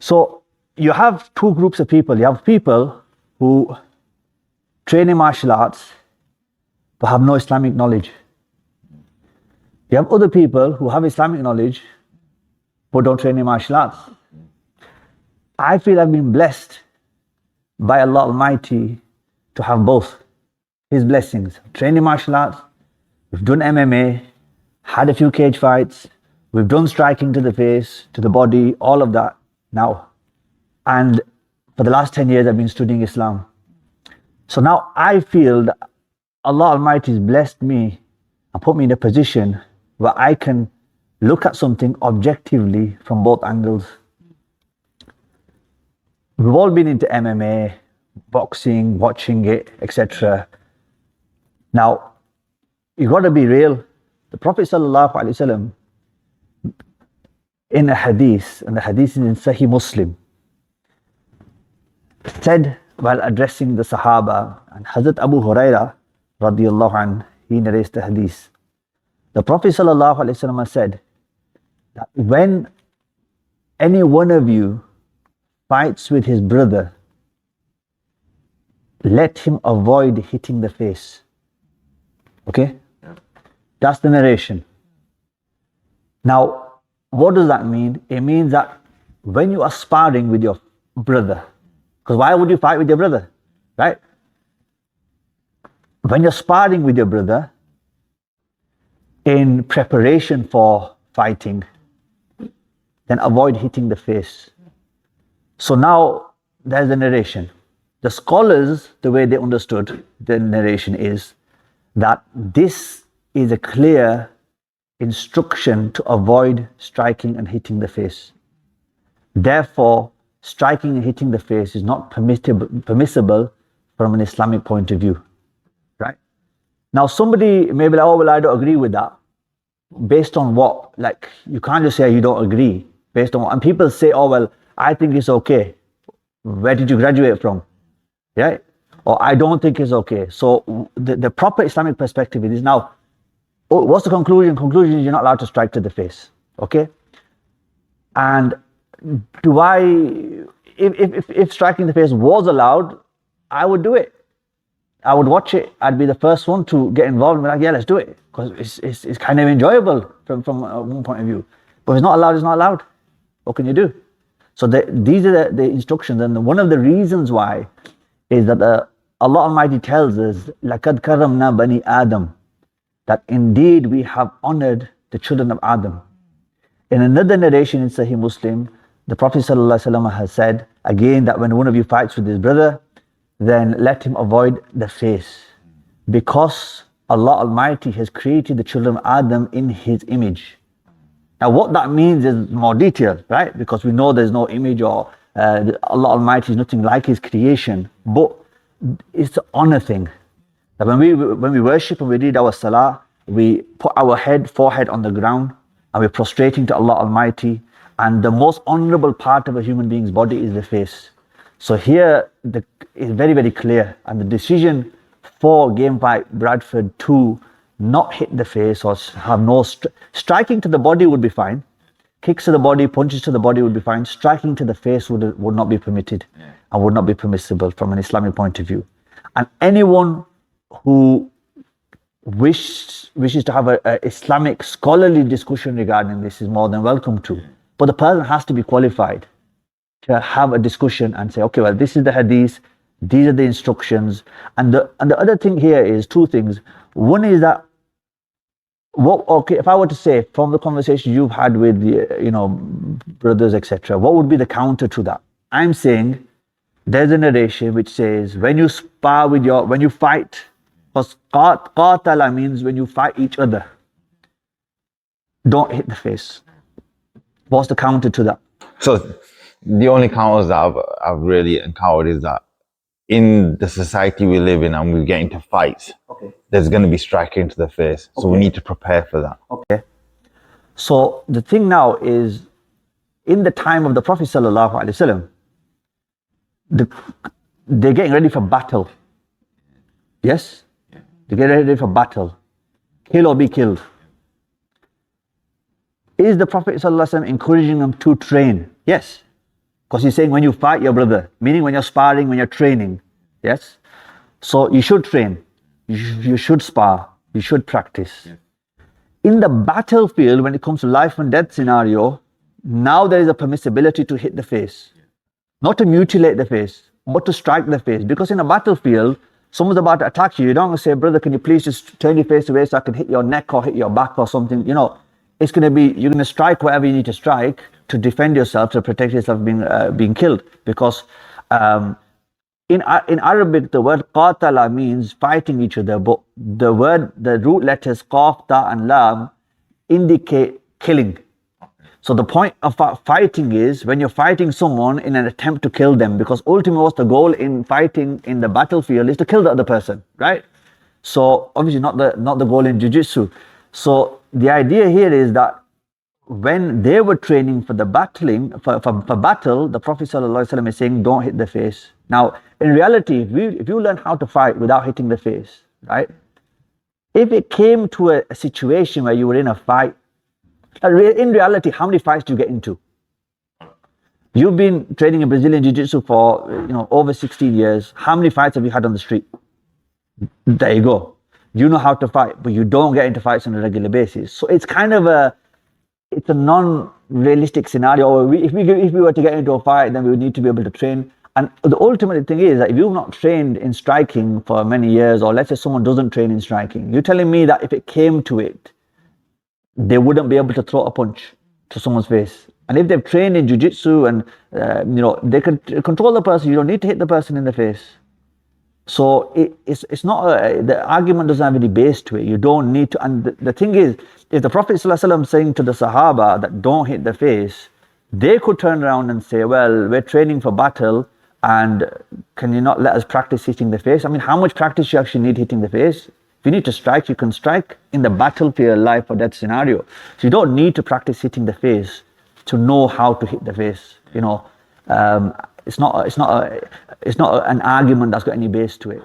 So you have two groups of people. You have people who train in martial arts but have no Islamic knowledge. You have other people who have Islamic knowledge but don't train in martial arts. I feel I've been blessed by Allah Almighty to have both. His blessings. Trained in martial arts, we've done MMA, had a few cage fights, we've done striking to the face, to the body, all of that now. And for the last 10 years I've been studying Islam. So now I feel that Allah Almighty has blessed me and put me in a position where I can look at something objectively from both angles. We've all been into MMA, boxing, watching it, etc. Now, you got to be real. The Prophet ﷺ, in a hadith, and the hadith is in Sahih Muslim, said while addressing the Sahaba, and Hazrat Abu Huraira radiyallahu anh, he narrates the hadith. The Prophet ﷺ said that when any one of you fights with his brother, let him avoid hitting the face. Okay? That's the narration. Now, what does that mean? It means that when you are sparring with your brother, because why would you fight with your brother? Right? When you're sparring with your brother in preparation for fighting, then avoid hitting the face. So now there's the narration. The scholars, the way they understood the narration is that this is a clear instruction to avoid striking and hitting the face. Therefore, striking and hitting the face is not permissible from an Islamic point of view. Right? Now somebody may be like, oh well, I don't agree with that. Based on what? Like, you can't just say you don't agree. Based on what? And people say, oh well, I think it's okay. Where did you graduate from? Right? Or I don't think it's okay. So the proper Islamic perspective is now, what's the conclusion? Conclusion is you're not allowed to strike to the face. Okay? And if striking the face was allowed, I would do it. I would watch it. I'd be the first one to get involved and be like, yeah, let's do it. Because it's kind of enjoyable from one point of view. But if it's not allowed, it's not allowed. What can you do? So these are the instructions. And one of the reasons why is that Allah Almighty tells us, لَقَدْ كَرَّمْنَا بَنِي Adam, that indeed we have honored the children of Adam. In another narration in Sahih Muslim, the Prophet ﷺ has said, again, that when one of you fights with his brother, then let him avoid the face. Because Allah Almighty has created the children of Adam in His image. Now what that means is more detailed, right? Because we know there's no image or Allah Almighty is nothing like His creation. But it's the honor thing. That when we worship and we read our salah, we put our forehead on the ground and we're prostrating to Allah Almighty. And the most honorable part of a human being's body is the face. So here it's very, very clear. And the decision for game fight Bradford to not hit the face or have no striking to the body would be fine. Kicks to the body, punches to the body would be fine. Striking to the face would not be permitted and would not be permissible from an Islamic point of view. And anyone who wishes to have an Islamic scholarly discussion regarding this is more than welcome to. But the person has to be qualified to have a discussion and say, okay, well, this is the hadith, these are the instructions. And the other thing here is two things. One is that, if I were to say from the conversation you've had with brothers, etc., what would be the counter to that? I'm saying there's a narration which says when you fight, because qatala means when you fight each other, don't hit the face. What's the counter to that? So the only counters that I've really encountered is that in the society we live in and we get into fights, there's going to be striking to the face. So we need to prepare for that. Okay. So the thing now is, in the time of the Prophet ﷺ, they're getting ready for battle. Yes? They're getting ready for battle. Kill or be killed. Is the Prophet ﷺ encouraging them to train? Yes. Because he's saying when you fight your brother, meaning when you're sparring, when you're training. Yes? So you should train. You should spar. You should practice. Yeah. In the battlefield, when it comes to life and death scenario, now there is a permissibility to hit the face. Yeah. Not to mutilate the face, but to strike the face. Because in a battlefield, someone's about to attack you. You don't say, brother, can you please just turn your face away so I can hit your neck or hit your back or something. You know, it's going to be, you're going to strike whatever you need to strike to defend yourself, to protect yourself being killed. Because in Arabic, the word qatala means fighting each other, but the root letters qaf, ta and lam indicate killing. So the point of fighting is when you're fighting someone in an attempt to kill them, because ultimately what's the goal in fighting in the battlefield is to kill the other person, right? So obviously not the goal in jiu-jitsu. So the idea here is that when they were training for the for battle, the Prophet ﷺ is saying, don't hit the face. Now, in reality, if you learn how to fight without hitting the face, right? If it came to a situation where you were in a fight, in reality, how many fights do you get into? You've been training in Brazilian Jiu-Jitsu for over 16 years. How many fights have you had on the street? There you go. You know how to fight, but you don't get into fights on a regular basis. So it's kind of a non-realistic scenario. If we were to get into a fight, then we would need to be able to train. And the ultimate thing is that if you've not trained in striking for many years, or let's say someone doesn't train in striking, you're telling me that if it came to it, they wouldn't be able to throw a punch to someone's face. And if they've trained in jiu-jitsu and they could control the person, you don't need to hit the person in the face. So it's not the argument doesn't have any base to it. You don't need to. And the thing is, if the Prophet ﷺ saying to the Sahaba that don't hit the face, they could turn around and say, well, we're training for battle, and can you not let us practice hitting the face? I mean, how much practice you actually need hitting the face? If you need to strike, you can strike in the battlefield, life or death scenario. So you don't need to practice hitting the face to know how to hit the face. It's not an argument that's got any base to it.